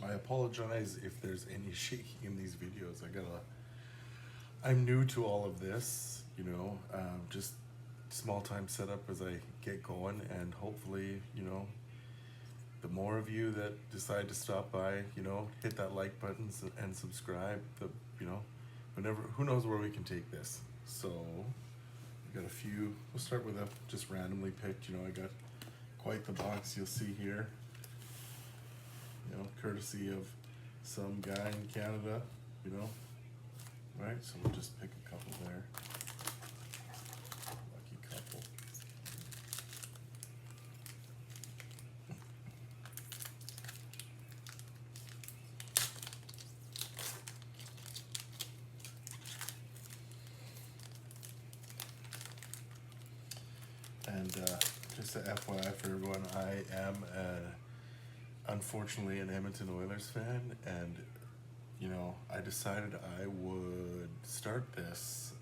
I apologize if there's any shaking in these videos. I'm new to all of this, just small time setup as I get going, and hopefully, the more of you that decide to stop by, hit that like button and subscribe, whenever, who knows where we can take this. So we got a few, we'll start with a just randomly picked, I got quite the box you'll see here, courtesy of some guy in Canada, right? So we'll just pick a couple there. Lucky couple. And just a FYI for everyone, I am unfortunately an Edmonton Oilers fan, and I decided I would start this.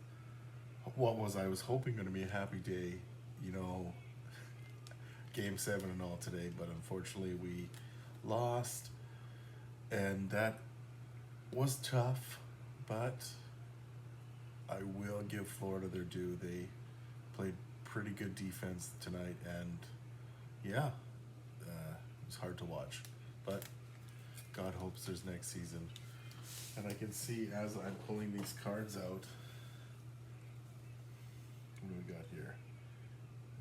I was hoping going to be a happy day, Game 7 and all today, but unfortunately we lost, and that was tough, but I will give Florida their due. They played pretty good defense tonight, and yeah, it was hard to watch, but God hopes there's next season. And I can see as I'm pulling these cards out, what do we got here?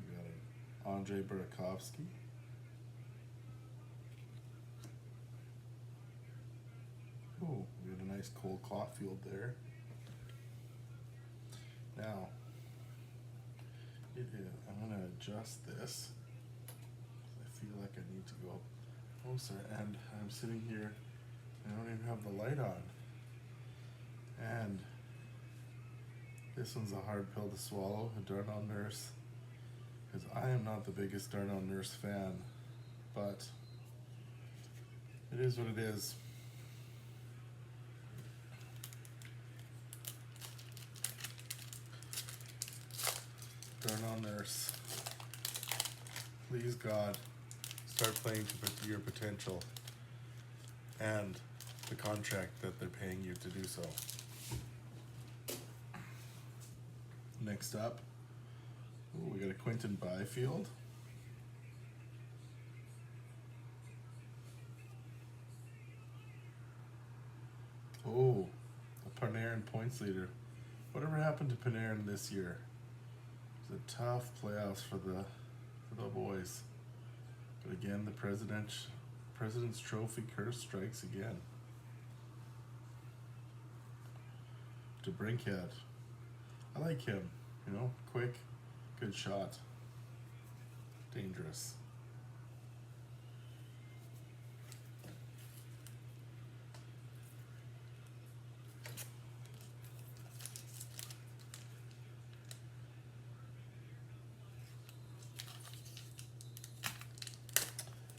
We got an Andre Burakovsky. Oh, we got a nice Cole Caulfield there. Now, I'm going to adjust this. I feel like I need to go closer, and I'm sitting here, I don't even have the light on. And this one's a hard pill to swallow, a Darnell Nurse, because I am not the biggest Darnell Nurse fan, but it is what it is. Darnell Nurse, please God, start playing to your potential and the contract that they're paying you to do so. Next up, we got a Quentin Byfield. Oh, a Panarin points leader. Whatever happened to Panarin this year? It was a tough playoffs for the boys. But again, the President's Trophy curse strikes again. DeBrincat. I like him, quick, good shot, dangerous.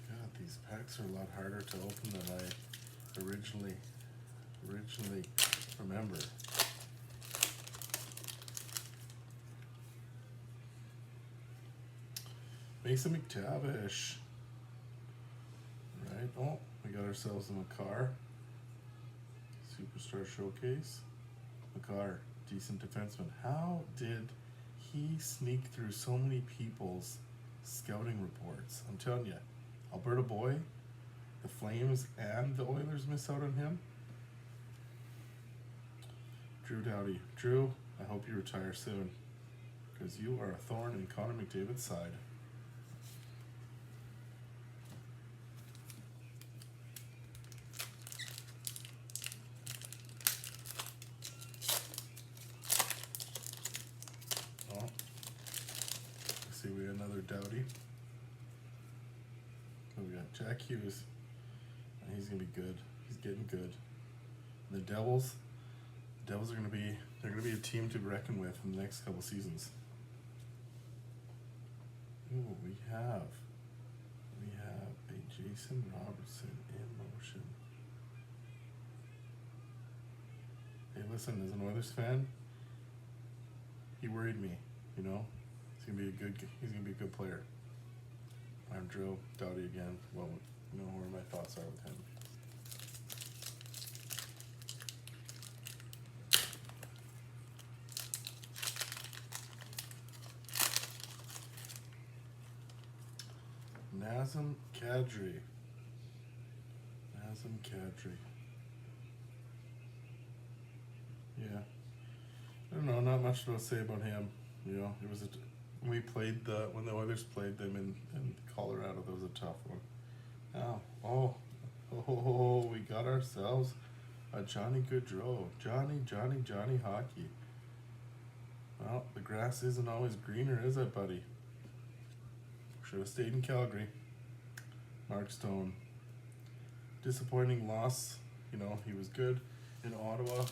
God, these packs are a lot harder to open than I originally remember. Mason McTavish. Right. Oh, we got ourselves a Makar. Superstar Showcase. Makar, decent defenseman. How did he sneak through so many people's scouting reports? I'm telling you, Alberta boy, the Flames and the Oilers miss out on him. Drew Doughty. Drew, I hope you retire soon, because you are a thorn in Connor McDavid's side. See, we got another Doughty. Oh, we got Jack Hughes. He's gonna be good. He's getting good. And the Devils are gonna be a team to reckon with in the next couple seasons. Ooh, we have a Jason Robertson in motion. Hey, listen, as an Oilers fan, he worried me. He's gonna be a good player. I'm Drew Doughty again. Well, where my thoughts are with him. Nazem Kadri. Nazem Kadri. Yeah. I don't know, not much to say about him. You know, it was when the Oilers played them in Colorado, that was a tough one. Now, we got ourselves a Johnny Gaudreau. Johnny hockey. Well, the grass isn't always greener, is it, buddy? Should have stayed in Calgary. Mark Stone. Disappointing loss. You know, he was good in Ottawa.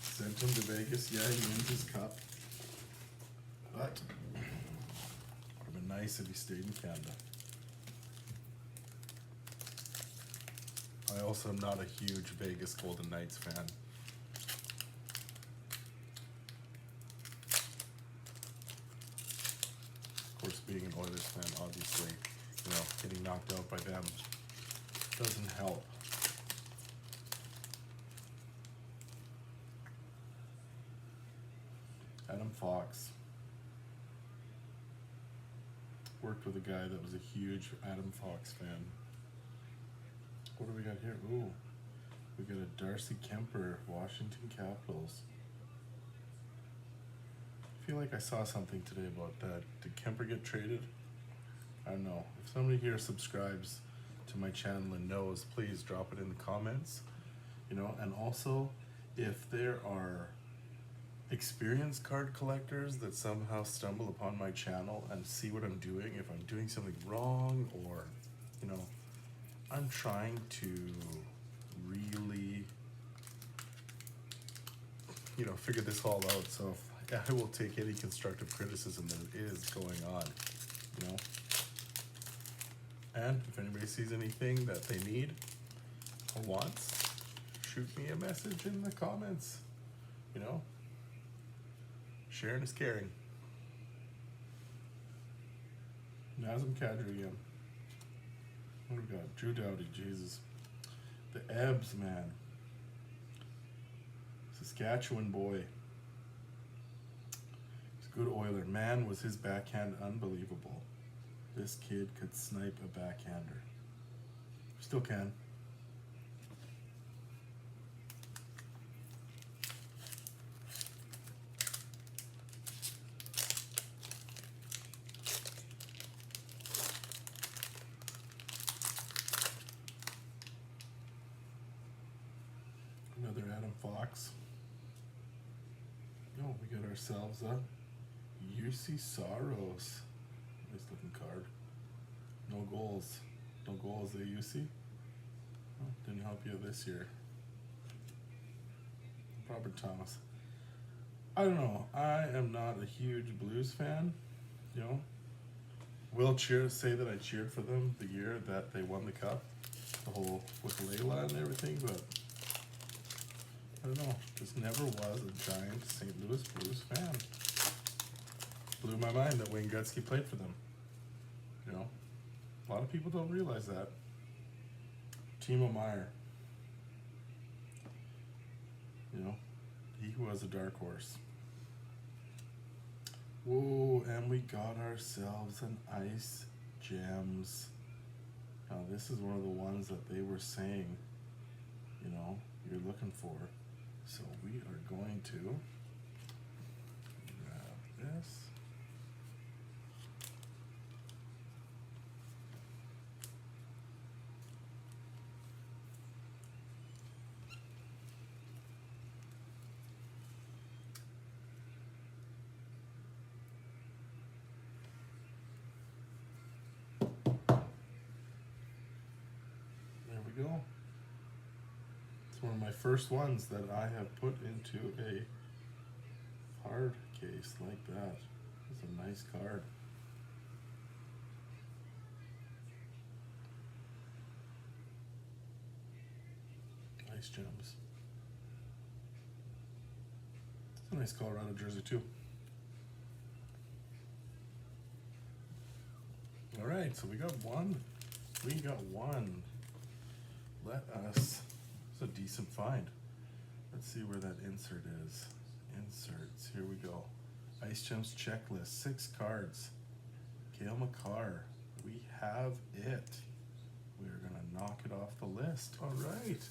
Sent him to Vegas. Yeah, he wins his cup. But would have been nice if he stayed in Canada. I also am not a huge Vegas Golden Knights fan. Of course, being an Oilers fan, obviously, you know, getting knocked out by them doesn't help. Adam Fox. Worked with a guy that was a huge Adam Fox fan. What do we got here? Ooh, we got a Darcy Kemper, Washington Capitals. I feel like I saw something today about that. Did Kemper get traded? I don't know. If somebody here subscribes to my channel and knows, please drop it in the comments. You know, and also, if there are experience card collectors that somehow stumble upon my channel and see what I'm doing, if I'm doing something wrong, or, you know, I'm trying to really, you know, figure this all out. So I will take any constructive criticism that is going on, you know. And if anybody sees anything that they need or wants, shoot me a message in the comments, you know. Sharing is caring. Nazem Kadri again. What do we got? Drew Doughty, Jesus. The Ebbs, man. Saskatchewan boy. He's a good Oiler. Man, was his backhand unbelievable. This kid could snipe a backhander. Still can. Another Adam Fox. Oh, we got ourselves a UC Saros. Nice looking card. No goals. No goals at UC. Oh, didn't help you this year. Robert Thomas. I don't know. I am not a huge Blues fan. You know, will say that I cheered for them the year that they won the cup, the whole with Layla and everything, but I don't know. Just never was a giant St. Louis Blues fan. Blew my mind that Wayne Gretzky played for them. You know, a lot of people don't realize that. Timo Meier. You know, he was a dark horse. Whoa, and we got ourselves an Ice Gems. Now this is one of the ones that they were saying, you know, you're looking for. So we are going to grab this. There we go. It's one of my first ones that I have put into a hard case like that. It's a nice card. Nice Gems. It's a nice Colorado jersey too. All right, so we got one. We got one. Let us. It's a decent find. Let's see where that insert is. Inserts. Here we go. Ice Gems checklist. 6 cards. Cale Makar. we have it. We're gonna knock it off the list. All right.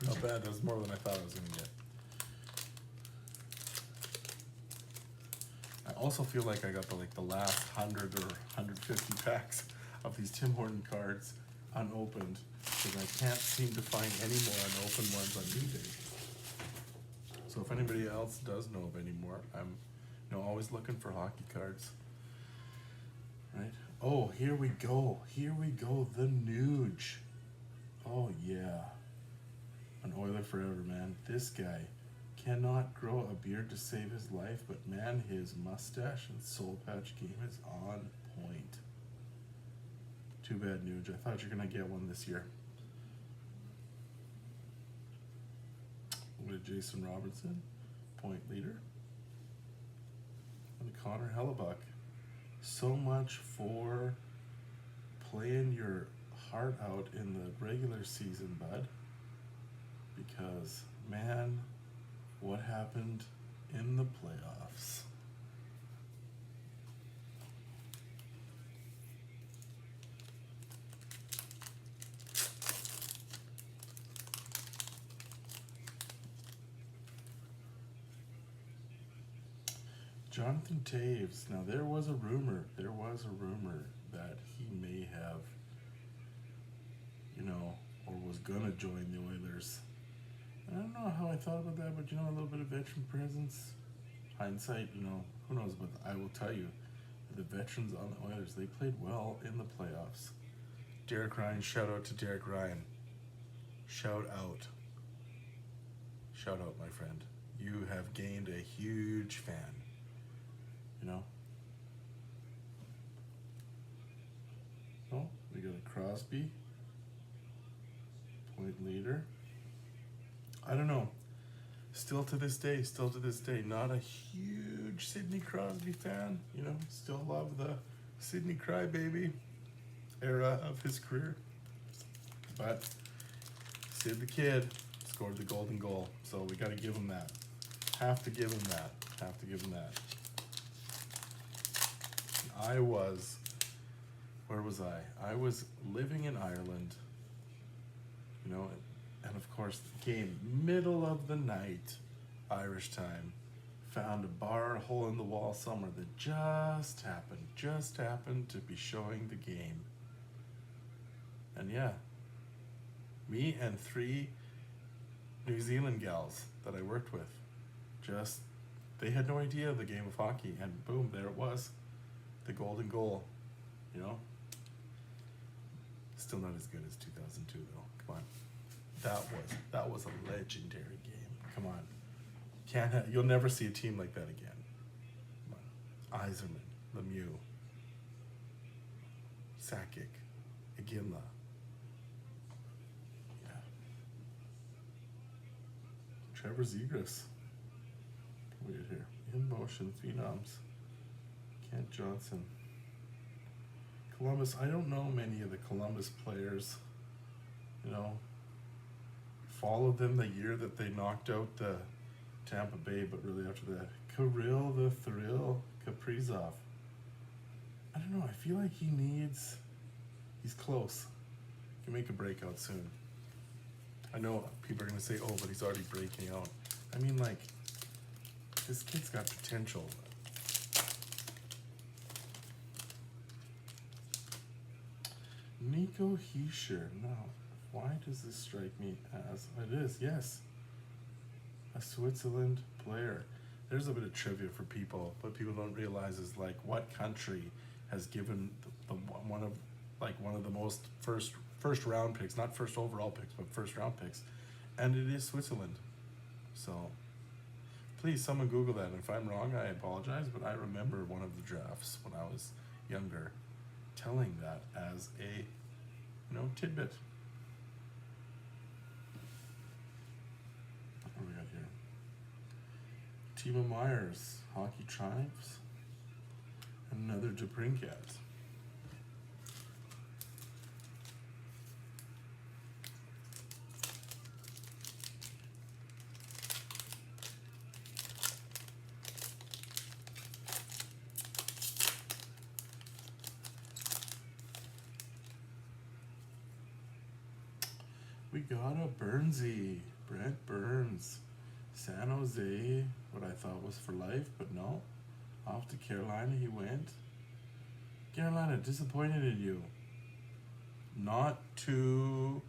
Not bad. That was more than I thought I was gonna get. I also feel like I got the last 100 or 150 packs of these Tim Horton cards unopened, because I can't seem to find any more unopened ones on eBay. So if anybody else does know of any more, I'm always looking for hockey cards. Right? Oh, here we go. Here we go. The Nuge. Oh yeah. An Oiler forever, man. This guy cannot grow a beard to save his life, but man, his mustache and soul patch game is on point. Too bad, Nuge. I thought you were gonna get one this year. With Jason Robertson, point leader. And Connor Hellebuck. So much for playing your heart out in the regular season, bud. Because, man, what happened in the playoffs? Jonathan Taves. Now there was a rumor that he may have, or was gonna join the Oilers. And I don't know how I thought about that, but a little bit of veteran presence. Hindsight, who knows, but I will tell you, the veterans on the Oilers, they played well in the playoffs. Derek Ryan, shout out to Derek Ryan. Shout out. Shout out, my friend. You have gained a huge fan. Oh, we got a Crosby, point leader. I don't know. Still to this day, not a huge Sidney Crosby fan. Still love the Sidney Crybaby era of his career. But Sid the Kid scored the golden goal, so we got to give him that. Have to give him that. Where was I? I was living in Ireland, and of course, game middle of the night, Irish time, found a bar hole in the wall somewhere that just happened to be showing the game. And yeah, me and 3 New Zealand gals that I worked with, they had no idea of the game of hockey, and boom, there it was, the golden goal, Still not as good as 2002 though. Come on, that was a legendary game. Come on, you'll never see a team like that again. Come on, Yzerman, Lemieux, Sakic, Iginla. Yeah, Trevor Zegras. Weird here. In motion, phenoms. Kent Johnson. Columbus, I don't know many of the Columbus players. Followed them the year that they knocked out the Tampa Bay, but really after that. Kirill the Thrill Kaprizov. I don't know, I feel like he's close. He can make a breakout soon. I know people are going to say, oh, but he's already breaking out. I mean, this kid's got potential. Nico Hischier. Now, why does this strike me as it is? Yes, a Switzerland player. There's a bit of trivia for people, but people don't realize is what country has given one of the most first round picks, not first overall picks, but first round picks, and it is Switzerland. So please, someone Google that. And if I'm wrong, I apologize, but I remember one of the drafts when I was younger telling that as a tidbit. What do we got here? Timo Myers, Hockey Triumphs, and another DeBrincat. We got a Burnsy, Brent Burns. San Jose, what I thought was for life, but no. Off to Carolina he went. Carolina, disappointed in you. Not too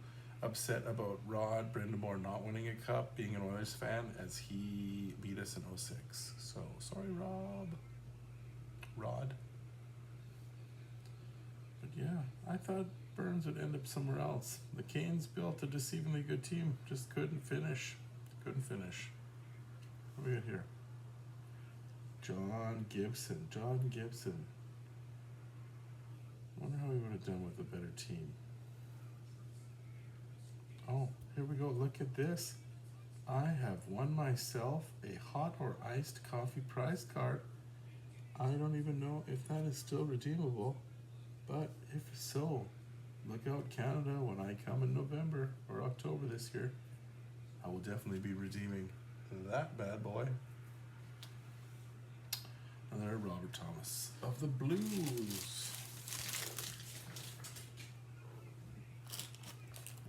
upset about Rod Brindamore not winning a cup, being an Oilers fan, as he beat us in 06. So, sorry, Rod. But yeah, I thought Burns would end up somewhere else. The Canes built a deceivingly good team, just couldn't finish. What do we got here? John Gibson. Wonder how he would have done with a better team. Oh, here we go. Look at this. I have won myself a hot or iced coffee prize card. I don't even know if that is still redeemable, but if so, look out, Canada, when I come in November or October this year. I will definitely be redeeming that bad boy. Another Robert Thomas of the Blues.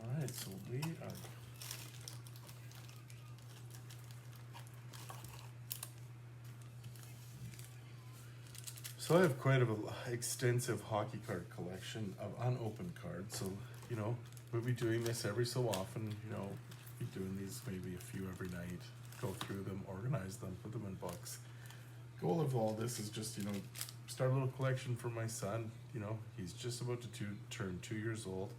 Alright, so we are... So I have quite an extensive hockey card collection of unopened cards. So, you know, we'll be doing this every so often, you know, be doing these maybe a few every night, go through them, organize them, put them in books. Goal of all this is just, you know, start a little collection for my son. You know, he's just about to turn 2 years old,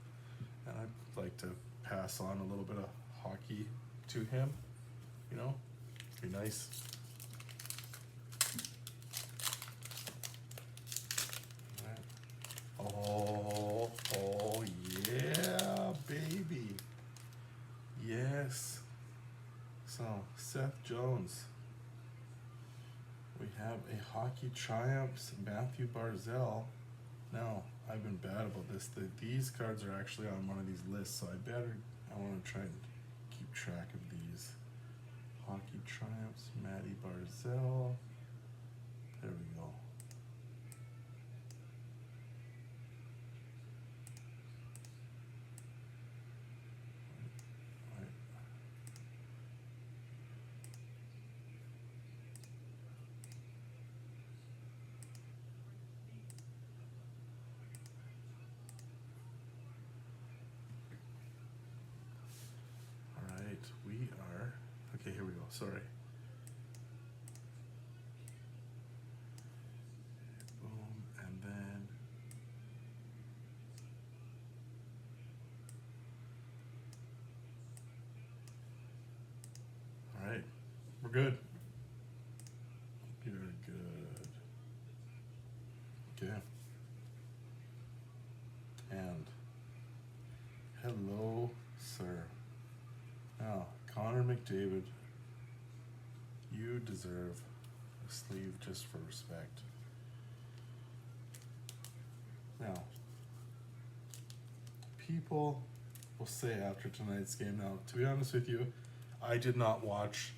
and I'd like to pass on a little bit of hockey to him, you know, be nice. Oh yeah, baby. Yes. So, Seth Jones. We have a Hockey Triumphs Matthew Barzal. Now, I've been bad about this. These cards are actually on one of these lists, so I want to try and keep track of these. Hockey Triumphs, Matty Barzal. There we go. We are, okay, here we go, sorry. Boom, and then, all right, we're good. You're good. Okay. And, hello, sir. Now, Connor McDavid, you deserve a sleeve just for respect. Now, people will say after tonight's game, now, to be honest with you, I did not watch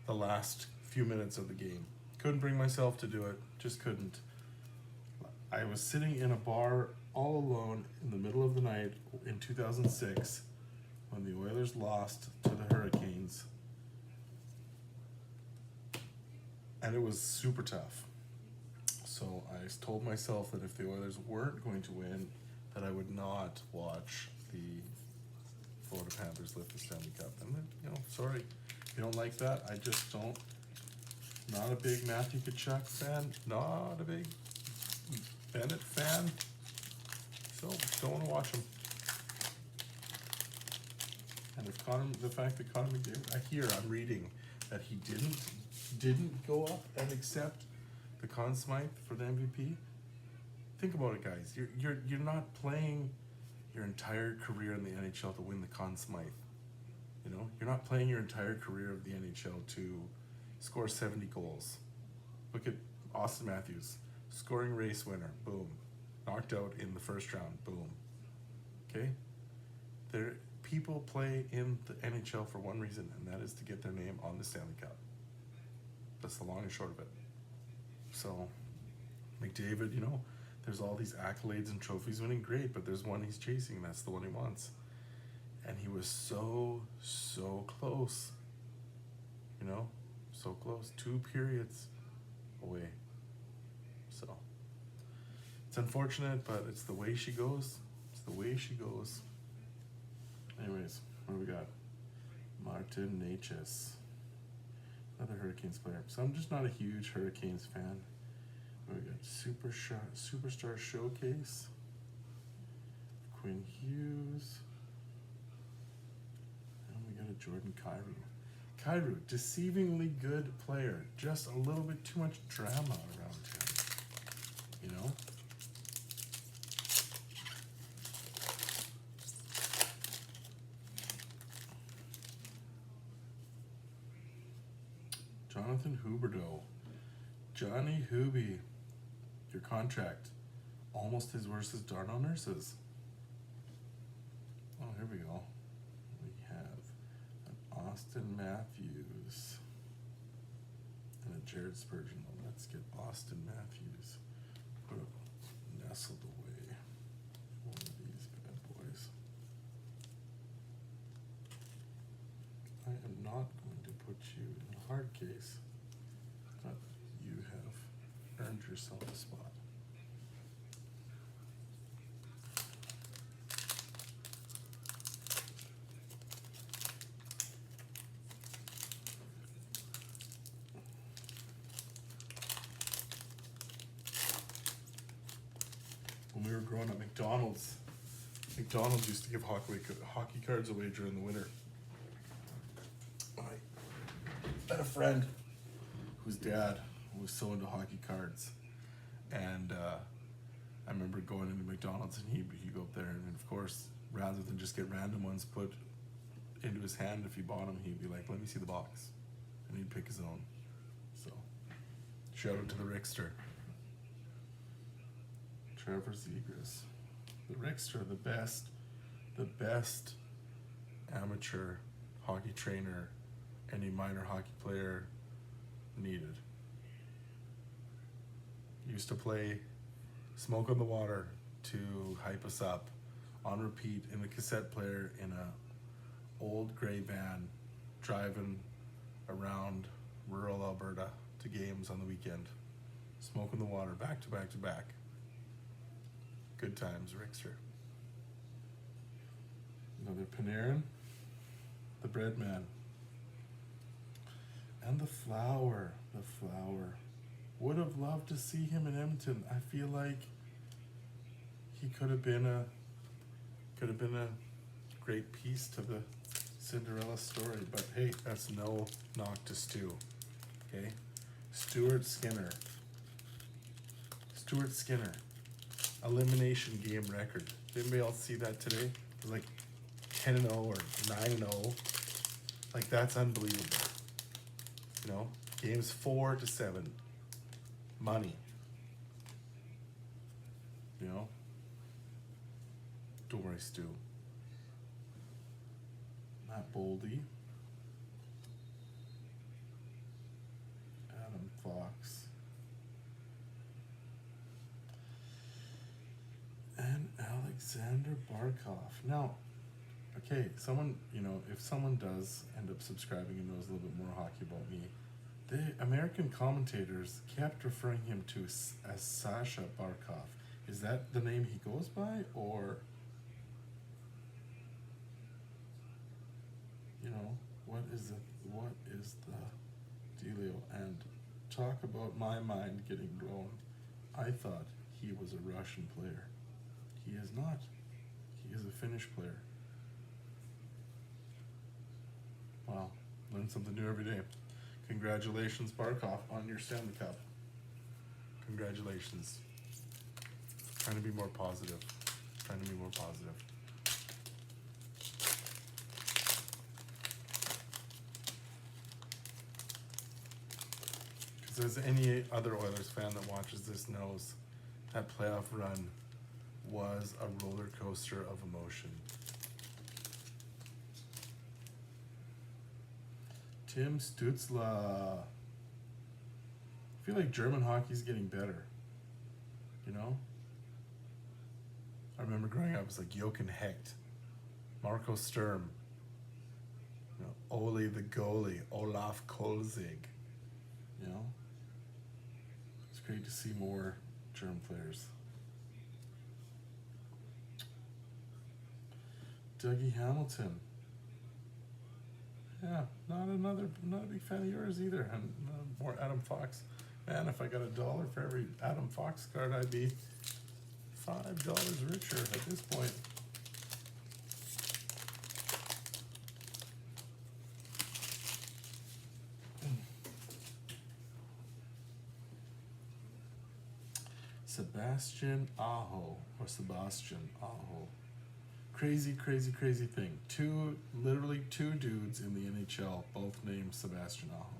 the last few minutes of the game. Couldn't bring myself to do it, just couldn't. I was sitting in a bar all alone in the middle of the night in 2006 when the Oilers lost to the Hurricanes. And it was super tough. So I told myself that if the Oilers weren't going to win, that I would not watch the Florida Panthers lift the Stanley Cup. And then, you know, sorry, if you don't like that, I just don't. Not a big Matthew Tkachuk fan, not a big Bennett fan. So don't want to watch him. And if the fact that Connor McDavid, I'm reading that he didn't go up and accept the Conn Smythe for the MVP. Think about it, guys. You're not playing your entire career in the NHL to win the Conn Smythe. You know, you're not playing your entire career of the NHL to score 70 goals. Look at Austin Matthews, scoring race winner, boom, knocked out in the first round, boom. Okay, people play in the NHL for one reason, and that is to get their name on the Stanley Cup. That's the long and short of it. So, McDavid, you know, there's all these accolades and trophies winning, great, but there's one he's chasing, and that's the one he wants. And he was so close, you know, so close, 2 periods away. So it's unfortunate, but it's the way she goes. It's the way she goes. Anyways, what do we got? Martin Natchez, another Hurricanes player. So I'm just not a huge Hurricanes fan. We got Superstar Showcase, Quinn Hughes, and we got a Jordan Kyrou. Kyrou, deceivingly good player, just a little bit too much drama around him, you know? Jonathan Huberdeau. Johnny Huby. Your contract. Almost as worse as Darnell Nurse's. Oh, here we go. We have an Austin Matthews and a Jared Spurgeon. Well, let's get Austin Matthews. Put it nestled away. One of these bad boys. I am not going to put you in a hard case, but you have earned yourself a spot. When we were growing up, McDonald's used to give hockey cards away during the winter. I had a friend whose dad was so into hockey cards, and I remember going into McDonald's and he'd go up there, and of course, rather than just get random ones put into his hand if he bought them, he'd be like, "Let me see the box," and he'd pick his own. So, shout out to the Rickster. Trevor Zegras. The Rickster, the best amateur hockey trainer any minor hockey player needed. Used to play Smoke on the Water to hype us up on repeat in the cassette player in a old gray van driving around rural Alberta to games on the weekend. Smoke on the Water, back to back to back. Good times, Rickster. Another Panarin, the Bread Man. And the Flower. Would have loved to see him in Edmonton. I feel like he could have been a great piece to the Cinderella story. But hey, that's no knock to Stu. Okay? Stuart Skinner. Elimination game record. Did anybody else see that today? It was like 10-0 or 9-0. Like, that's unbelievable. You know, games 4-7. Money. You know? Don't worry, Stu. Matt Boldy. Adam Fox. And Alexander Barkov. Now, okay, someone, you know, if someone does end up subscribing and knows a little bit more hockey about me, the American commentators kept referring him to as Sasha Barkov. Is that the name he goes by, or, you know, what is the dealio? And talk about my mind getting blown. I thought he was a Russian player. He is not. He is a Finnish player. Wow, learn something new every day. Congratulations, Barkov, on your Stanley Cup. Congratulations. Trying to be more positive. Because as any other Oilers fan that watches this knows, that playoff run was a roller coaster of emotion. Tim Stützle. I feel like German hockey's getting better. You know? I remember growing up, it was like Jochen Hecht. Marco Sturm. You know, Ole the goalie, Olaf Kolzig. You know, it's great to see more German players. Dougie Hamilton. Yeah, not a big fan of yours either. And more Adam Fox. Man, if I got $1 for every Adam Fox card, I'd be $5 richer at this point. Sebastian Aho. Crazy thing. Literally two dudes in the NHL, both named Sebastian Aho.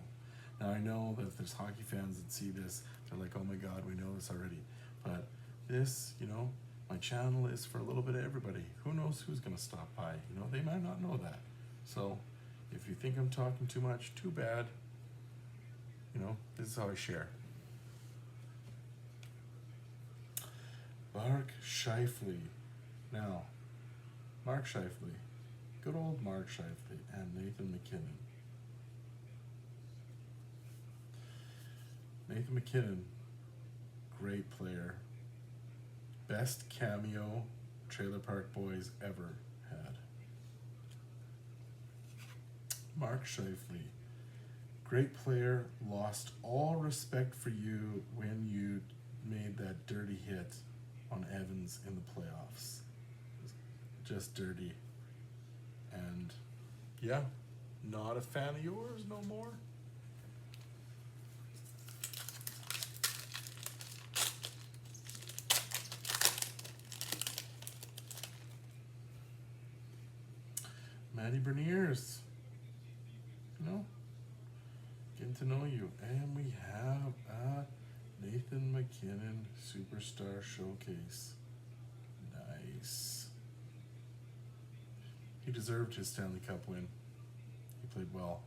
Now I know that if there's hockey fans that see this, they're like, oh my God, we know this already. But this, you know, my channel is for a little bit of everybody. Who knows who's gonna stop by? You know, they might not know that. So if you think I'm talking too much, too bad. You know, this is how I share. Mark Scheifele. Now, Mark Scheifele, good old Mark Scheifele, and Nathan MacKinnon. Nathan MacKinnon, great player. Best cameo Trailer Park Boys ever had. Mark Scheifele, great player, lost all respect for you when you made that dirty hit on Evans in the playoffs. Just dirty. And yeah, not a fan of yours no more. Matty Berniers. You know, getting to know you. And we have a Nathan MacKinnon Superstar Showcase. Nice. He deserved his Stanley Cup win. He played well.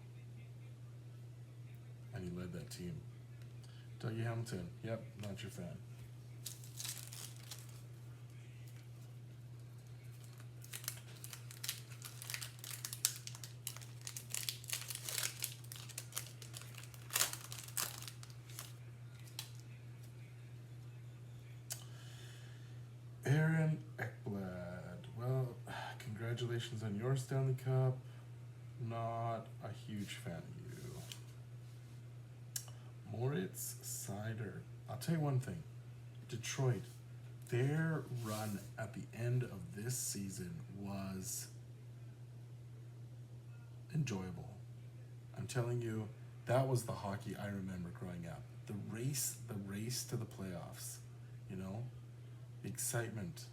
And he led that team. Dougie Hamilton. Yep, not your fan. Aaron Ekblad. Well, congratulations on your Stanley Cup. Not a huge fan of you. Moritz Seider. I'll tell you one thing. Detroit, their run at the end of this season was enjoyable. I'm telling you, that was the hockey I remember growing up. The race to the playoffs, you know? The excitement,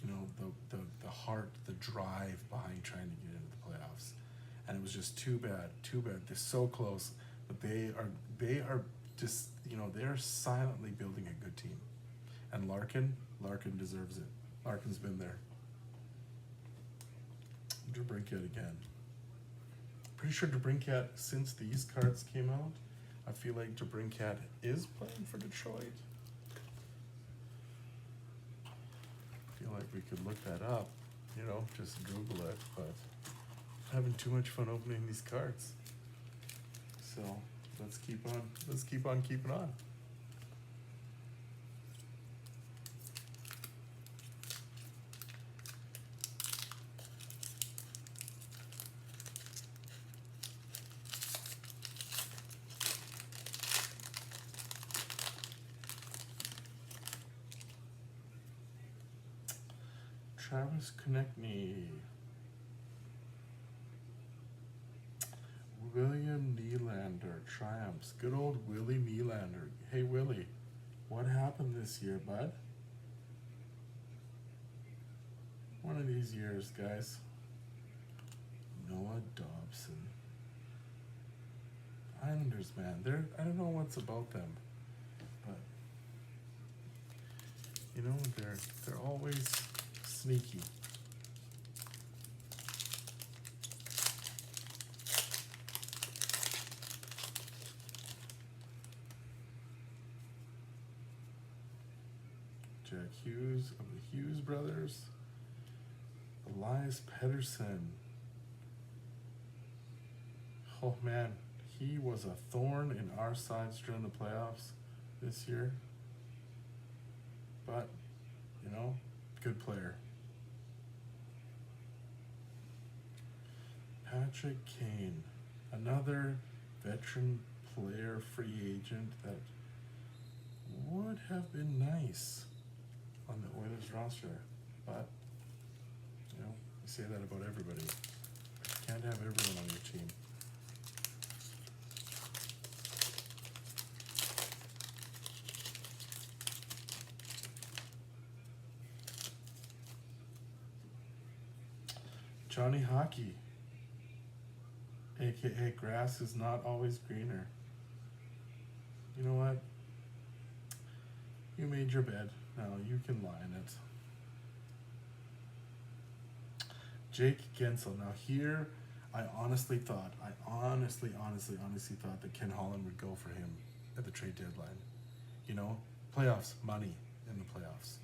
you know, the heart, the drive behind trying to get into the playoffs. And it was just too bad. They're so close, but they are just, you know, they're silently building a good team. And Larkin deserves it. Larkin's been there. DeBrincat again. Pretty sure DeBrincat, since these cards came out, I feel like DeBrincat is playing for Detroit. I feel like we could look that up, you know, just Google it, but I'm having too much fun opening these cards. So let's keep on keeping on. Travis Konechny. William Nylander, Triumphs. Good old Willie Nylander. Hey, Willie, what happened this year, bud? One of these years, guys. Noah Dobson. Islanders, man. I don't know what's about them, but you know, they're always sneaky. Jack Hughes of the Hughes brothers. Elias Pettersson. Oh man, he was a thorn in our sides during the playoffs this year. But, you know, good player. Patrick Kane, another veteran player, free agent that would have been nice on the Oilers roster. But, you know, you say that about everybody. You can't have everyone on your team. Johnny Hockey, aka grass is not always greener. You know what? You made your bed. Now you can lie in it. Jake Gensel. Now here, I honestly thought that Ken Holland would go for him at the trade deadline. You know, playoffs, money in the playoffs.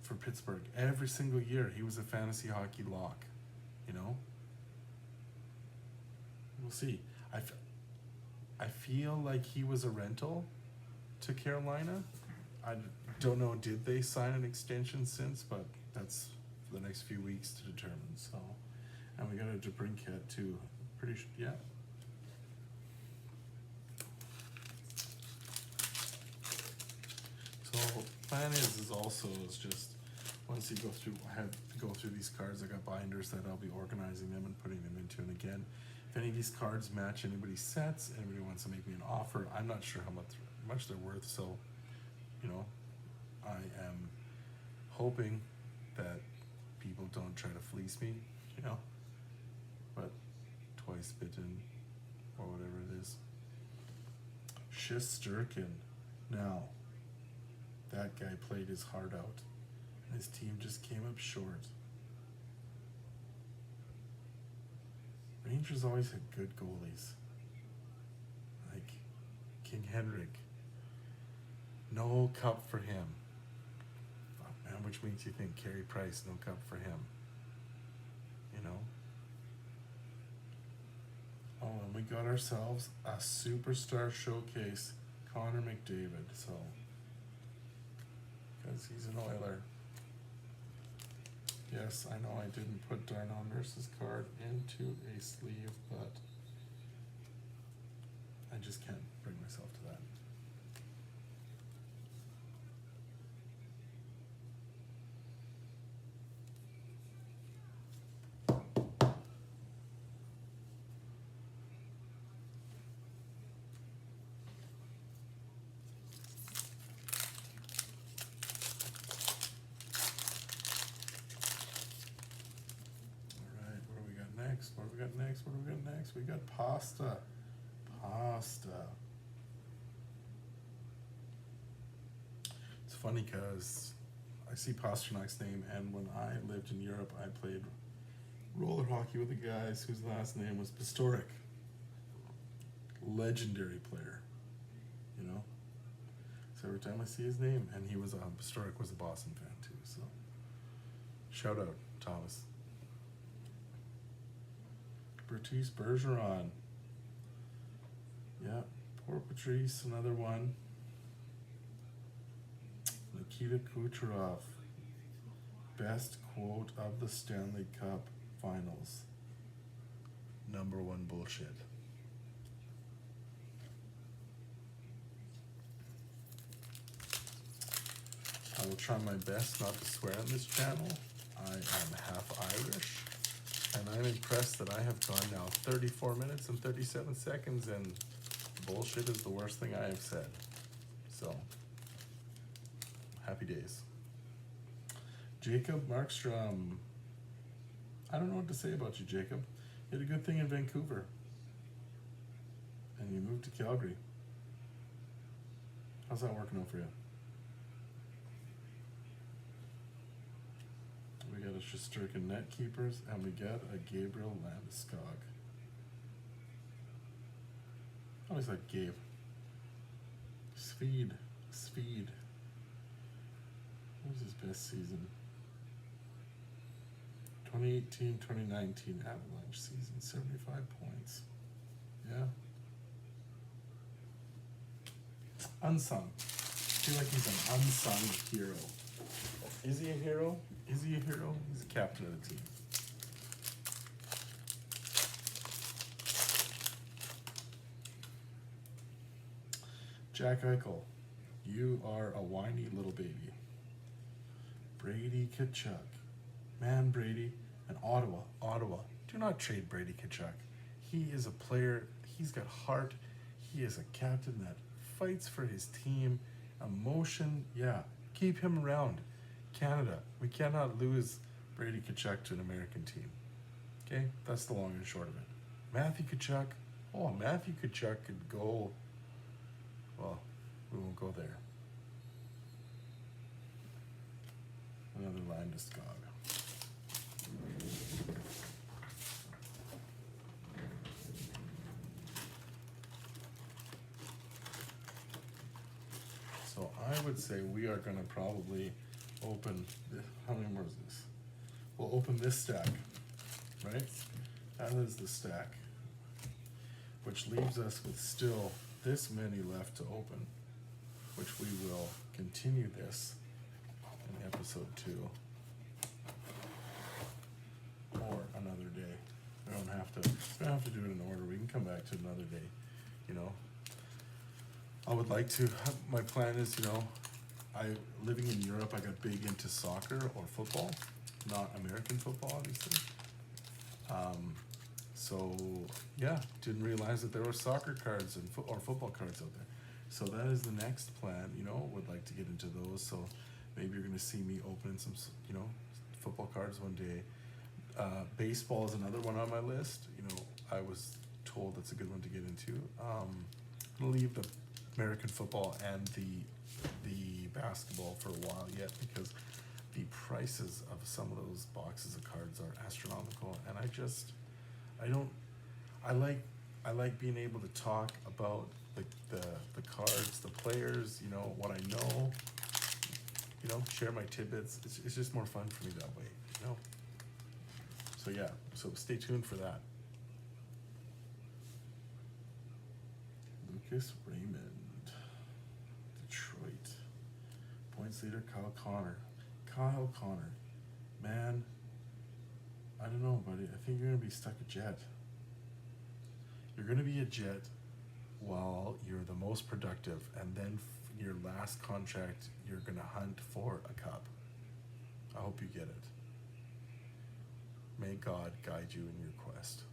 For Pittsburgh, every single year he was a fantasy hockey lock. You know, we'll see. I feel like he was a rental to Carolina. I don't know, did they sign an extension since? But that's for the next few weeks to determine. So, and we got a DeBrincat too. Pretty sure, yeah. So plan is also just once you go through, I have to go through these cards. I got binders that I'll be organizing them and putting them into. And again, if any of these cards match anybody's sets, anybody wants to make me an offer, I'm not sure how much they're worth. So, you know, I am hoping that people don't try to fleece me, you know, but twice bitten or whatever it is. Shesterkin. Now, that guy played his heart out. His team just came up short. Rangers always had good goalies. Like King Henrik. No cup for him. Fuck, man, which makes you think Carey Price, no cup for him. You know? Oh, and we got ourselves a superstar showcase, Connor McDavid. So, because he's an Oiler. Yes, I know I didn't put Darnell Nurse's card into a sleeve, but I just can't bring myself to that. What do we got next? We got pasta. It's funny because I see Pasternak's name, and when I lived in Europe, I played roller hockey with the guys whose last name was Pastorik. Legendary player, you know? So every time I see his name, and he was, Pastorik was a Boston fan too, so shout out, Thomas. Bertice Bergeron. Yeah, poor Patrice, another one. Nikita Kucherov. Best quote of the Stanley Cup Finals. Number one bullshit. I will try my best not to swear on this channel. I am half Irish. And I'm impressed that I have gone now 34 minutes and 37 seconds, and bullshit is the worst thing I have said. So, happy days. Jacob Markstrom. I don't know what to say about you, Jacob. You had a good thing in Vancouver. And you moved to Calgary. How's that working out for you? We got a Shesterkin Net Keepers, and we got a Gabriel Landeskog. I always like Gabe. Speed. What was his best season? 2018-2019 Avalanche season, 75 points. Yeah. Unsung. I feel like he's an unsung hero. Is he a hero? Is he a hero? He's the captain of the team. Jack Eichel, you are a whiny little baby. Brady Tkachuk. Man, Brady, and Ottawa. Do not trade Brady Tkachuk. He is a player. He's got heart. He is a captain that fights for his team. Emotion, yeah. Keep him around. Canada, we cannot lose Brady Tkachuk to an American team. Okay? That's the long and short of it. Matthew Tkachuk could go, well, we won't go there. Another Landeskog. So I would say we are going to probably open, how many more is this? We'll open this stack, right? That is the stack, which leaves us with still this many left to open, which we will continue this in episode 2 or another day. We don't have to do it in order. We can come back to another day, you know. I would like to, my plan is, you know, living in Europe, I got big into soccer or football, not American football, obviously. So yeah, didn't realize that there were soccer cards and or football cards out there. So that is the next plan, you know, would like to get into those. So maybe you're going to see me open some, you know, football cards one day. Baseball is another one on my list. You know, I was told that's a good one to get into. I'm going to leave the American football and the basketball for a while yet, because the prices of some of those boxes of cards are astronomical, and I like being able to talk about the cards, the players, you know, what I know, you know, share my tidbits. It's just more fun for me that way, you know. So yeah, so stay tuned for that. Lucas Raymond, Detroit. Points leader, Kyle Connor. Man, I don't know, buddy. I think you're going to be stuck a Jet. You're going to be a Jet while you're the most productive, and then your last contract, you're going to hunt for a cup. I hope you get it. May God guide you in your quest.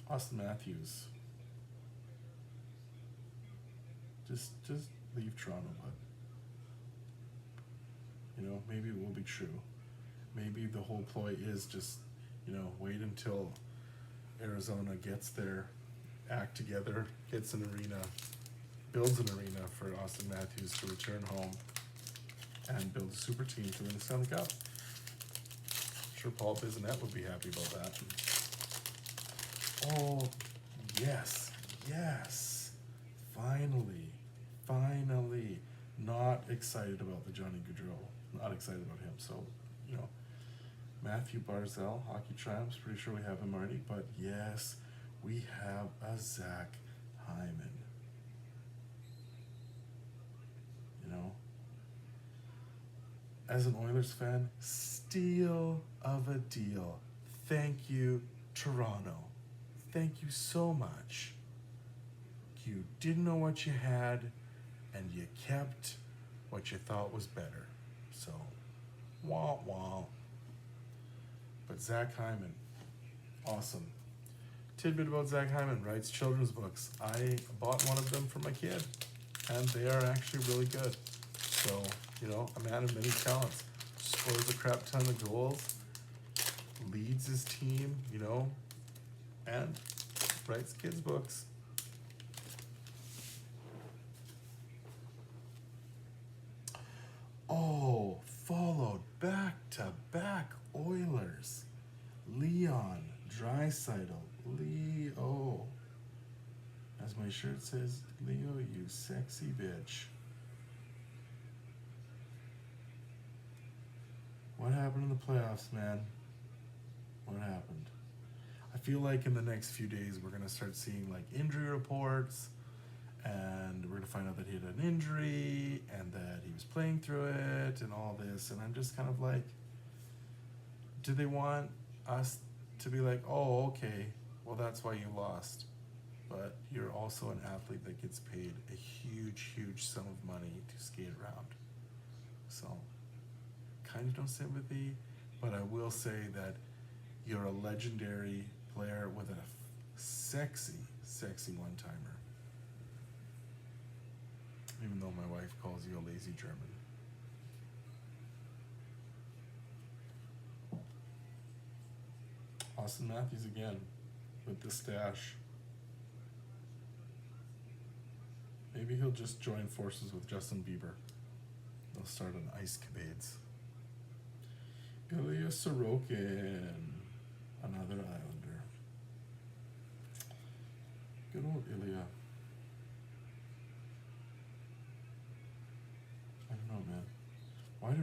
Austin Matthews. Just leave Toronto, bud. You know, maybe it will be true. Maybe the whole ploy is just, you know, wait until Arizona gets their act together, gets an arena, builds an arena for Austin Matthews to return home and build a super team to win the Stanley Cup. I'm sure Paul Bissonnette would be happy about that. Oh, yes. Finally. Not excited about the Johnny Gaudreau. Not excited about him. So, you know, Matthew Barzal, Hockey Triumphs, pretty sure we have him already. But yes, we have a Zach Hyman. You know, as an Oilers fan, steal of a deal. Thank you, Toronto. Thank you so much. You didn't know what you had, and you kept what you thought was better. So, wah. But Zach Hyman, awesome. Tidbit about Zach Hyman, writes children's books. I bought one of them for my kid, and they are actually really good. So, you know, a man of many talents. Scores a crap ton of goals, leads his team, you know, and writes kids' books. Oh, followed back-to-back Oilers. Leon Draisaitl. Leo. As my shirt says, Leo, you sexy bitch. What happened in the playoffs, man? What happened? I feel like in the next few days we're gonna start seeing like injury reports, and we're gonna find out that he had an injury and that he was playing through it and all this. And I'm just kind of like, do they want us to be like, oh, okay, well that's why you lost, but you're also an athlete that gets paid a huge sum of money to skate around. So, kind of no sympathy, but I will say that you're a legendary player with a sexy one-timer. Even though my wife calls you a lazy German. Austin Matthews again with the stash. Maybe he'll just join forces with Justin Bieber. They'll start an ice capades. Ilya Sorokin, another Islander. Good old Ilya. I don't know, man. Why do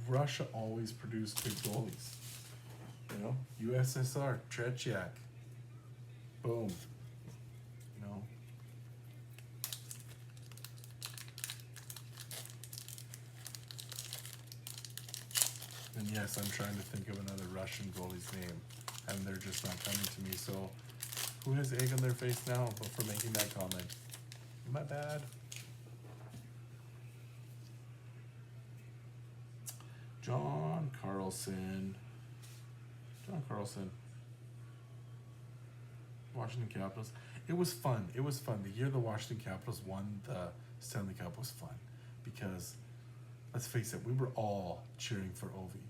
Russia always produce good goalies? You know, USSR, Tretiak. Boom. You know. And yes, I'm trying to think of another Russian goalie's name, and they're just not coming to me. So, who has egg on their face now for making that comment? Am I bad? John Carlson. Washington Capitals. It was fun. The year the Washington Capitals won the Stanley Cup was fun because, let's face it, we were all cheering for Ovi.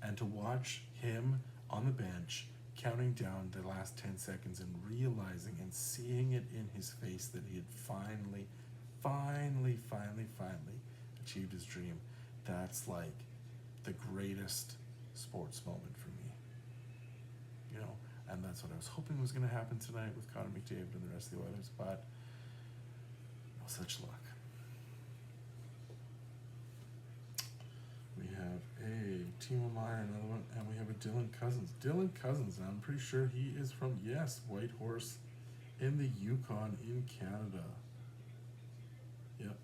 And to watch him on the bench counting down the last 10 seconds and realizing and seeing it in his face that he had finally achieved his dream, that's like the greatest sports moment for me. You know, and that's what I was hoping was going to happen tonight with Connor McDavid and the rest of the Oilers, but no such luck. We have a Timo Meyer, another one, and we have a Dylan Cousins. Dylan Cousins, I'm pretty sure he is from, yes, Whitehorse in the Yukon in Canada. Yep.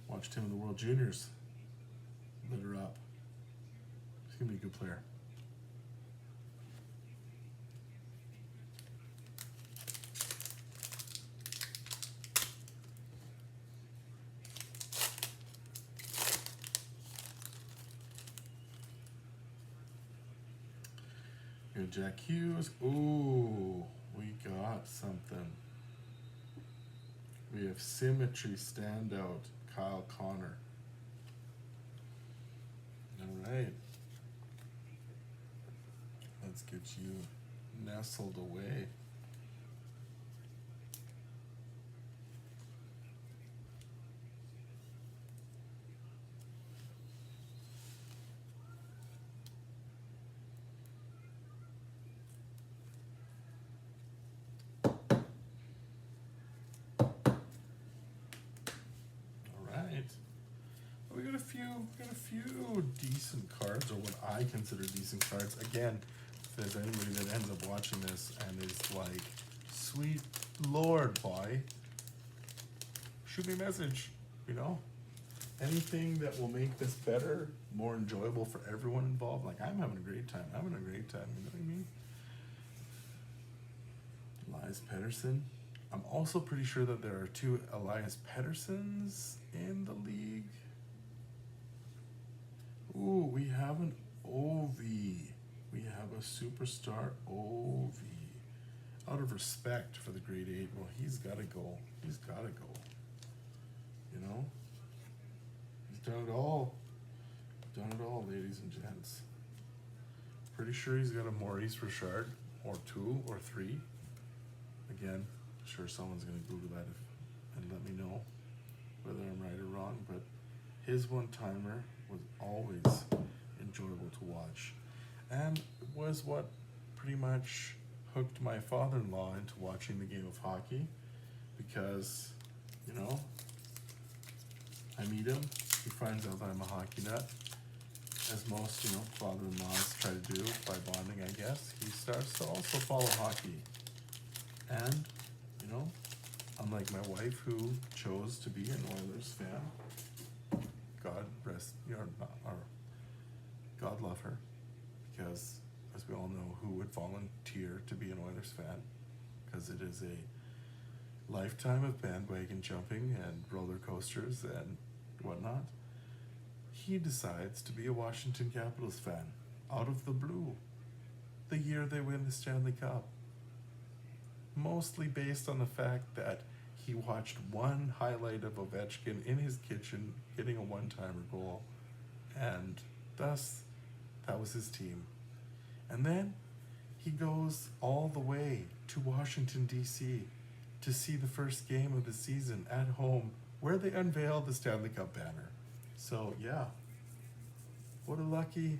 Watched him in the World Juniors. Lit her up. He's going to be a good player. Good Jack Hughes. Ooh, we got something. We have symmetry standout, Kyle Connor. All right. Let's get you nestled away. We got a few decent cards, or what I consider decent cards. Again, if there's anybody that ends up watching this and is like, sweet Lord, boy, shoot me a message, you know? Anything that will make this better, more enjoyable for everyone involved. Like, I'm having a great time. You know what I mean? Elias Pettersson. I'm also pretty sure that there are 2 Elias Petterssons in the league. Ooh, we have an Ovi. We have a superstar Ovi. Out of respect for the grade 8, well, he's got to go. You know? He's done it all. Ladies and gents. Pretty sure he's got a Maurice Richard, or 2 or 3. Again, I'm sure someone's going to Google that and let me know whether I'm right or wrong, but his one-timer was always enjoyable to watch, and was what pretty much hooked my father-in-law into watching the game of hockey, because, you know, I meet him, he finds out that I'm a hockey nut, as most, father-in-laws try to do by bonding, I guess, he starts to also follow hockey. And, unlike my wife who chose to be an Oilers fan, God rest, or God love her, because as we all know, who would volunteer to be an Oilers fan? Because it is a lifetime of bandwagon jumping and roller coasters and whatnot. He decides to be a Washington Capitals fan out of the blue the year they win the Stanley Cup. Mostly based on the fact that he watched one highlight of Ovechkin in his kitchen getting a one-timer goal, and thus that was his team. And then he goes all the way to Washington, D.C. to see the first game of the season at home where they unveiled the Stanley Cup banner. So yeah, what a lucky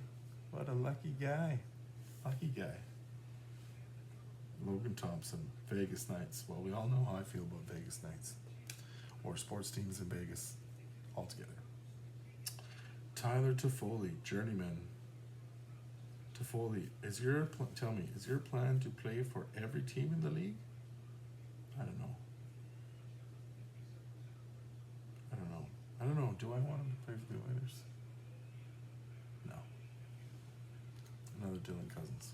guy. Lucky guy. Logan Thompson, Vegas Knights. Well, we all know how I feel about Vegas Knights. Or sports teams in Vegas altogether. Tyler Toffoli, journeyman. Toffoli, tell me, is your plan to play for every team in the league? I don't know. Do I want him to play for the Oilers? No. Another Dylan Cousins.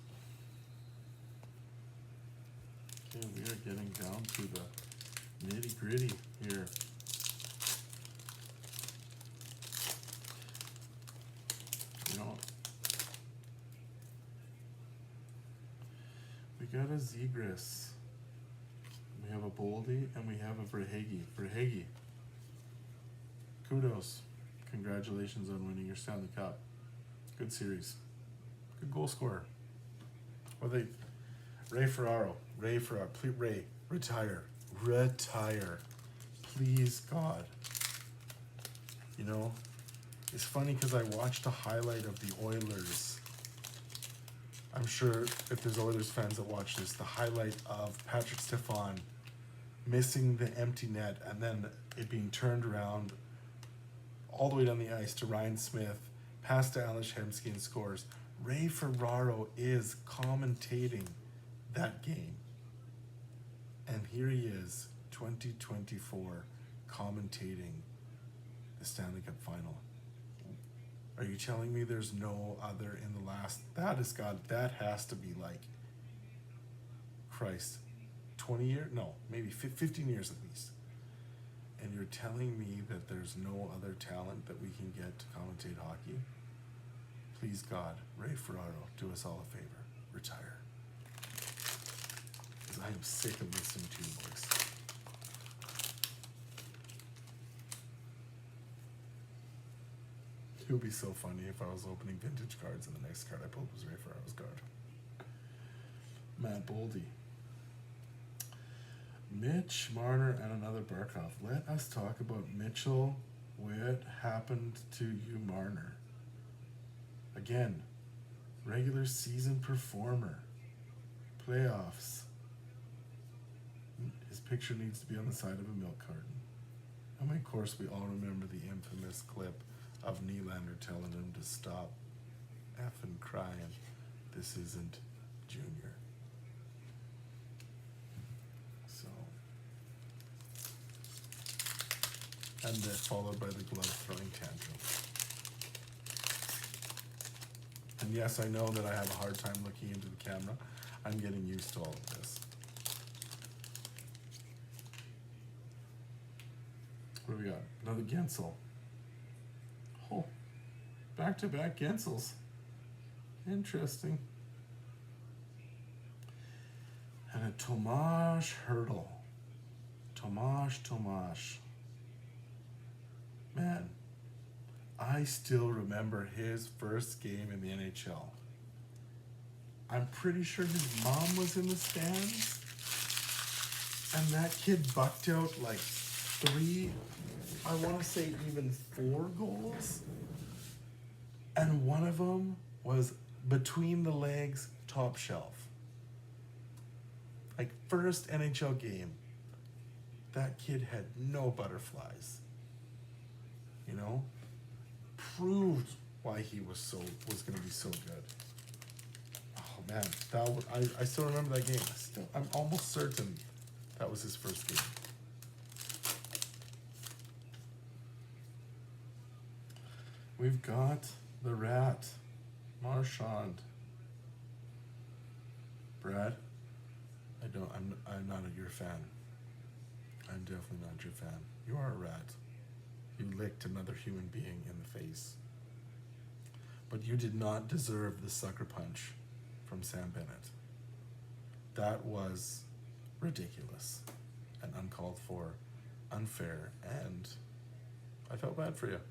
Okay, we are getting down to the nitty-gritty here. We got a Zegras. We have a Boldy and we have a Verhage. Verhage, kudos. Congratulations on winning your Stanley Cup. Good series. Good goal scorer. Ray Ferraro. Please, Ray, retire. Please, God. It's funny because I watched a highlight of the Oilers. I'm sure if there's Oilers fans that watch this, the highlight of Patrick Stefan missing the empty net and then it being turned around all the way down the ice to Ryan Smith, past to Alex Hemsky and scores. Ray Ferraro is commentating that game. And here he is, 2024, commentating the Stanley Cup final. Are you telling me there's no other in the last... That has to be like, Christ, 20 years? No, maybe 15 years at least. And you're telling me that there's no other talent that we can get to commentate hockey? Please, God, Ray Ferraro, do us all a favor. Retire. Because I am sick of listening to your voice. It would be so funny if I was opening vintage cards and the next card I pulled was Ray Ferraro's card. Matt Boldy. Mitch Marner and another Barkov. Let us talk about Mitchell. What happened to you, Marner? Again, regular season performer. Playoffs. His picture needs to be on the side of a milk carton. And of course, we all remember the infamous clip of Nylander telling him to stop effing crying. This isn't Junior. So, and then followed by the glove throwing tantrum. And yes, I know that I have a hard time looking into the camera. I'm getting used to all of this. What do we got? Another Gensel. Oh, back-to-back Gensels. Interesting. And a Tomas Hertl. Tomas. Man, I still remember his first game in the NHL. I'm pretty sure his mom was in the stands. And that kid bucked out like 3, I want to say even 4 goals. And one of them was between the legs, top shelf. Like, first NHL game, that kid had no butterflies. Proved why he was going to be so good. Oh man, I still remember that game. I'm almost certain that was his first game. We've got the rat, Marchand. Brad, I'm not your fan. I'm definitely not your fan. You are a rat. You licked another human being in the face. But you did not deserve the sucker punch from Sam Bennett. That was ridiculous and uncalled for, unfair, and I felt bad for you.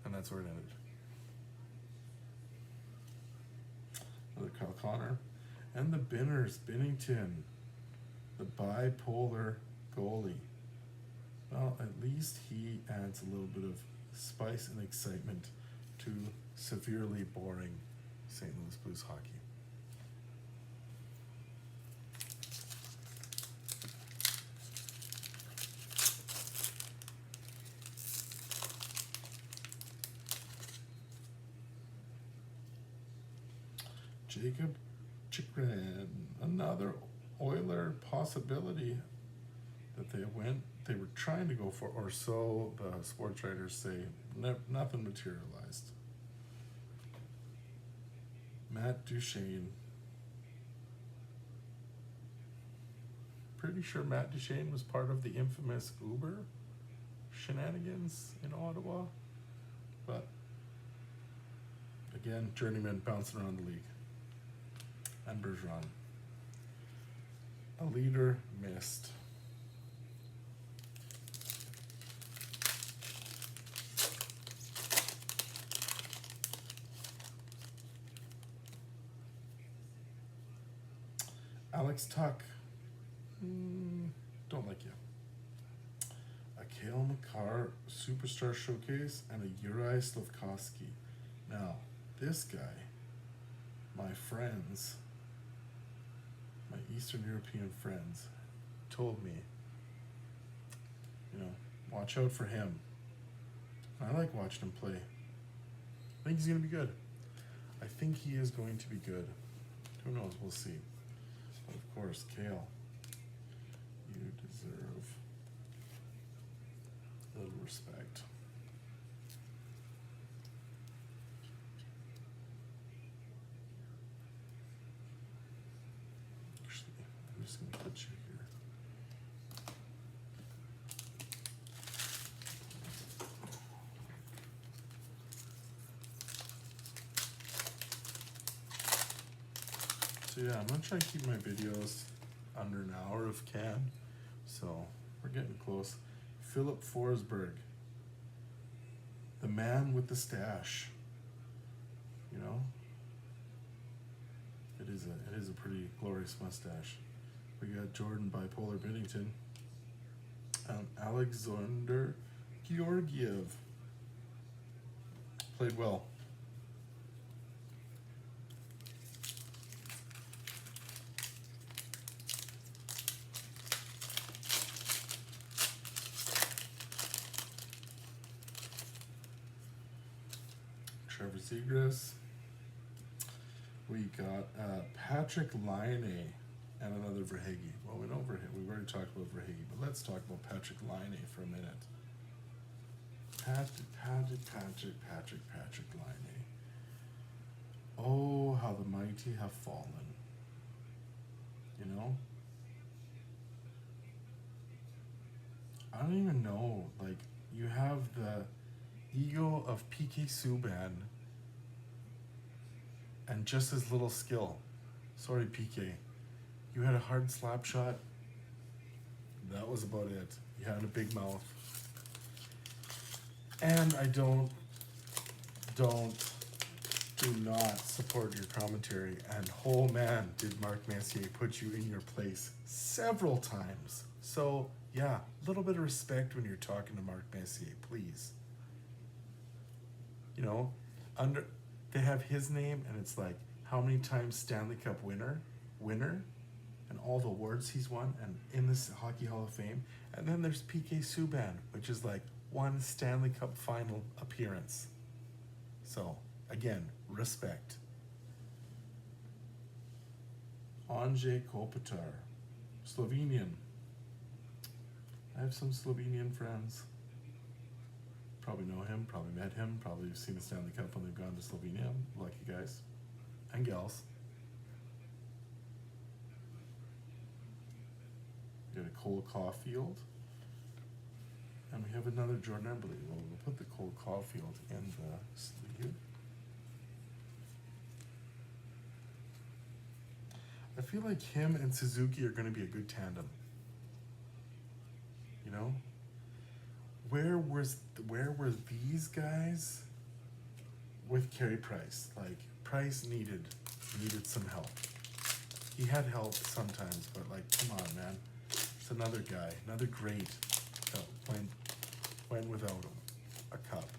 And that's where it ended. Another Kyle Connor. And the Binners, Binnington, the bipolar goalie. Well, at least he adds a little bit of spice and excitement to severely boring St. Louis Blues hockey. Jacob Chikrin, another Oiler possibility that they were trying to go for, or so the sports writers say. Nothing materialized. Matt Duchene. Pretty sure Matt Duchene was part of the infamous Uber shenanigans in Ottawa. But again, journeyman bouncing around the league. And Bergeron. A leader missed. Alex Tuck. Don't like you. A Cale Makar Superstar Showcase and a Uri Slavkovsky. Now, this guy, my friends, my Eastern European friends, told me, watch out for him. I like watching him play. I think he's going to be good. I think he is going to be good. Who knows? We'll see. But of course, Cale, you deserve a little respect. Actually, I'm just going to put you here. So yeah, I'm going to try to keep my videos under an hour if can. So we're getting close. Philip Forsberg, the man with the stash. It is a pretty glorious mustache. We got Jordan Bipolar Binnington, Alexander Georgiev. Played well. Trevor Zegras. We got Patrick Laine and another Verhage. Well, we know Verhage. We've already talked about Verhage, but let's talk about Patrick Laine for a minute. Patrick Laine. Oh, how the mighty have fallen. I don't even know. Like, you have the ego of PK Subban and just as little skill. Sorry, PK. You had a hard slap shot. That was about it. You had a big mouth. And I do not support your commentary. And oh man, did Mark Messier put you in your place several times. So yeah, a little bit of respect when you're talking to Mark Messier, please. They have his name, and it's like, how many times Stanley Cup winner, and all the awards he's won, and in this Hockey Hall of Fame. And then there's PK Subban, which is like, one Stanley Cup final appearance. So, again, respect. Anže Kopitar, Slovenian. I have some Slovenian friends. Probably know him, probably met him, probably seen the Stanley Cup when they've gone to Slovenia. Lucky guys. And gals. We got a Cole Caulfield. And we have another Jordan Eberle. Well, we'll put the Cole Caulfield in the sleeve. I feel like him and Suzuki are going to be a good tandem. You know? Where were these guys with Carey Price? Like, Price needed some help. He had help sometimes, but like, come on, man. It's another guy, another great that went without him a cup.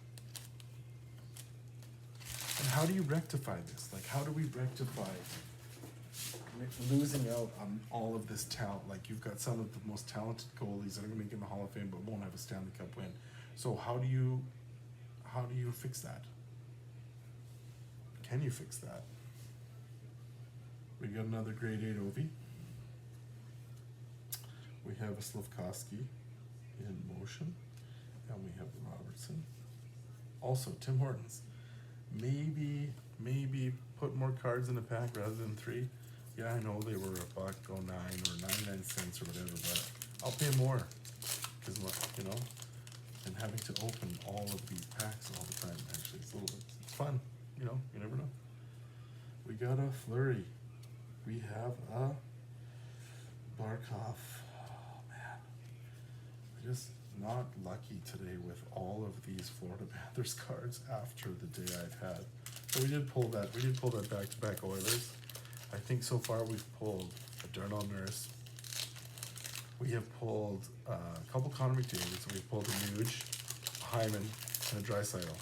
And how do you rectify this? Like, how do we rectify losing out on all of this talent? Like, you've got some of the most talented goalies that are going to make it in the Hall of Fame but won't have a Stanley Cup win. So how do you fix that? Can you fix that? We got another grade 8 Ovi. We have a Slafkovsky in motion, and we have Robertson. Also, Tim Hortons. Maybe put more cards in a pack rather than 3. Yeah, I know they were $1.09 or 99 cents or whatever, but I'll pay more because, you know, and having to open all of these packs all the time, actually, it's fun, you know, you never know. We got a Fleury. We have a Barkov. Oh, man. I'm just not lucky today with all of these Florida Panthers cards after the day I've had. So we did pull that back-to-back Oilers. I think so far we've pulled a Darnell Nurse. We have pulled a couple Connor McDavid. So we've pulled a Nuge, a Hyman, and a Draisaitl.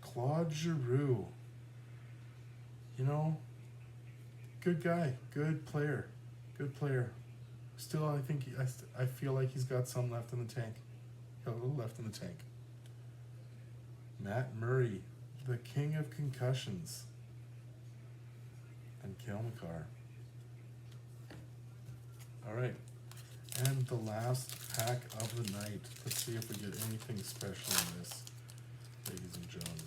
Claude Giroux. You know, good guy, good player. Still, I feel like he's got some left in the tank. A little left in the tank. Matt Murray, the king of concussions. And Cale Makar. All right. And the last pack of the night. Let's see if we get anything special in this, ladies and gentlemen.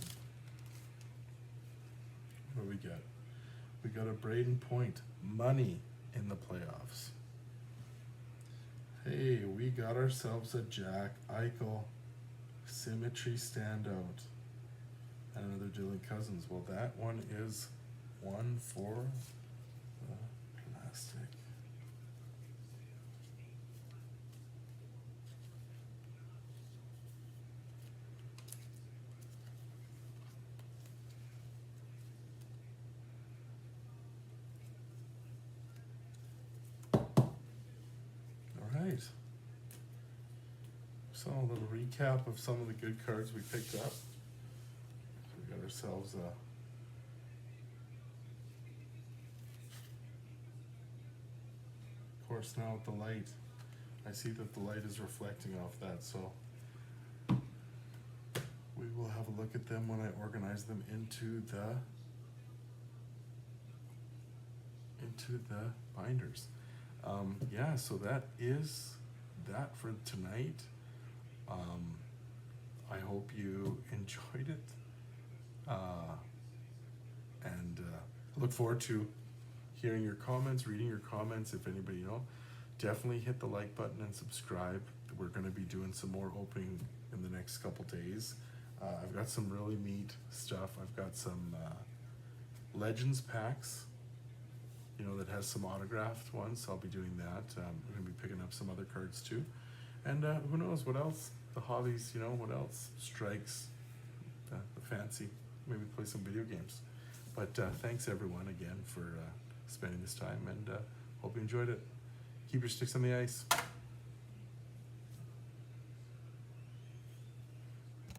What do we get? We got a Braden Point. Money in the playoffs. Hey, we got ourselves a Jack Eichel symmetry standout. And another Dylan Cousins. Well, that one is one for the plastic. So a little recap of some of the good cards we picked up. We got ourselves a of course now with the light. I see that the light is reflecting off that, so we will have a look at them when I organize them into the binders. Yeah, so that is that for tonight. I hope you enjoyed it, and look forward to hearing your comments, reading your comments. If anybody, definitely hit the like button and subscribe. We're going to be doing some more opening in the next couple days. I've got some really neat stuff. I've got some Legends packs, that has some autographed ones. So I'll be doing that. We're going to be picking up some other cards too. And who knows what else? The hobbies, what else strikes the fancy. Maybe play some video games. But thanks everyone again for spending this time, and hope you enjoyed it. Keep your sticks on the ice.